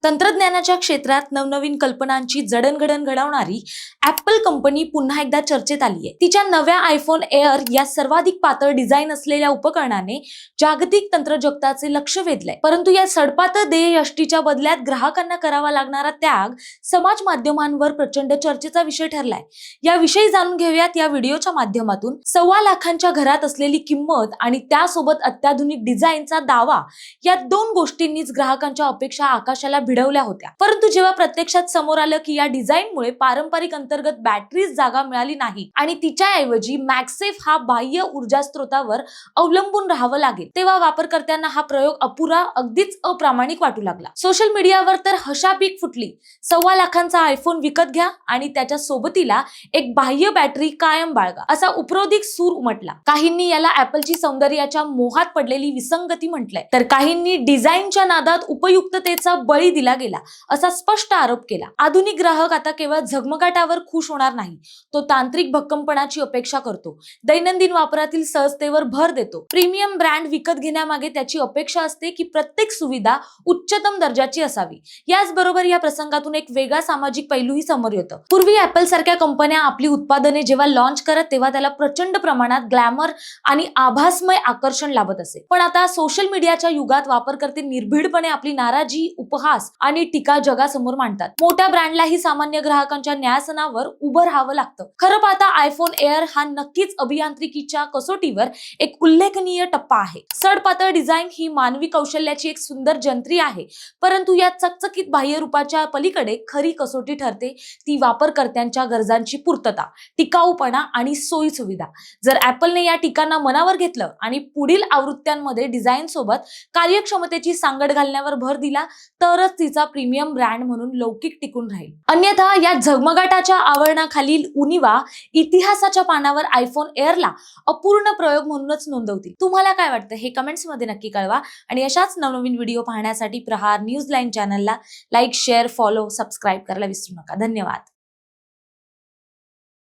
तंत्रज्ञानाच्या क्षेत्रात नवनवीन कल्पनांची जडणघडण घडवणारी ऍपल कंपनी पुन्हा एकदा चर्चेत आली आहे. तिच्या नव्या आयफोन एअर या सर्वाधिक पातळ डिझाईन असलेल्या उपकरणाने जागतिक तंत्रजगताचे लक्ष वेधलंय. परंतु या सडपातळ ध्येययष्टीच्या बदल्यात ग्राहकांना करावा लागणारा त्याग समाज माध्यमांवर प्रचंड चर्चेचा विषय ठरलाय. याविषयी जाणून घेऊयात या व्हिडिओच्या माध्यमातून. 1.25 लाखांच्या घरात असलेली किंमत आणि त्यासोबत अत्याधुनिक डिझाईनचा दावा या दोन गोष्टींनीच ग्राहकांच्या अपेक्षा आकाशाला भिडवल्या होत्या. परंतु जेव्हा प्रत्यक्षात समोर आलं की या डिझाईनमुळे पारंपरिक अंतर्गत बॅटरीज जागा मिळाली नाही आणि तिच्याऐवजी मॅगसेफ हा बाह्य ऊर्जा स्त्रोतावर अवलंबून राहावं लागेल, तेव्हा वापरकर्त्यांना हा प्रयोग अपुरा, अगदीच अप्रामाणिक वाटू लागला. सोशल मीडियावर तर हशापीक फुटली. 1.25 लाखांचा आयफोन विकत घ्या आणि त्याच्या सोबतीला एक बाह्य बॅटरी कायम बाळगा, असा उपरोधिक सूर उमटला. काहींनी याला ऍपलची सौंदर्याच्या मोहात पडलेली विसंगती म्हटलंय, तर काहींनी डिझाईनच्या नादात उपयुक्ततेचा बळी दिला गेला असा स्पष्ट आरोप केला. आधुनिक ग्राहक आता केवळ झगमगाटावर खुश होणार नाही, तो तांत्रिक भक्कमपणाची अपेक्षा करतो, दैनंदिन वापरातील सहजतेवर भर देतो. प्रीमियम ब्रँड विकत घेण्यामागे त्याची अपेक्षा असते की प्रत्येक सुविधा उच्चतम दर्जाची असावी. याचबरोबर या प्रसंगातून एक वेगळा सामाजिक पैलूही समोर येतो. पूर्वी ऍपल सारख्या कंपन्या आपली उत्पादने जेव्हा लॉन्च करत तेव्हा त्याला प्रचंड प्रमाणात ग्लॅमर आणि आभासमय आकर्षण लाभत असे. पण आता सोशल मीडियाच्या युगात वापरकर्ते निर्भीडपणे आपली नाराजी, उपहास आणि टीका जगासमोर मांडतात. मोठ्या ब्रँडलाही सामान्य ग्राहकांच्या न्यायासनावर उभं राहावं लागतं. खरं पाहता आयफोन एअर हा नक्कीच अभियांत्रिकीच्या कसोटीवर एक उल्लेखनीय टप्पा आहे. सडपातळ डिझाईन ही मानवी कौशल्याची एक सुंदर जंत्री आहे, परंतु या चकचकीत बाह्य रूपाच्या पलीकडे खरी कसोटी ठरते ती वापरकर्त्यांच्या गरजांची पूर्तता, टिकाऊपणा आणि सोयी सुविधा. जर ऍपलने या टीकांना मनावर घेतलं आणि पुढील आवृत्त्यांमध्ये डिझाईन सोबत कार्यक्षमतेची सांगड घालण्यावर भर दिला तरच तिचा प्रीमियम ब्रँड म्हणून लौकिक टिकून राहील. अन्यथा या झगमगाटाच्या आवरणाखालील उणिवा इतिहासाच्या पानावर आयफोन एअरला अपूर्ण प्रयोग म्हणूनच नोंदवतील. तुम्हाला काय वाटतं हे कमेंट्स मध्ये नक्की कळवा आणि अशाच नवनवीन व्हिडिओ पाहण्यासाठी प्रहार न्यूज लाईन चॅनलला लाईक, शेअर, फॉलो, सबस्क्राईब करायला विसरू नका. धन्यवाद.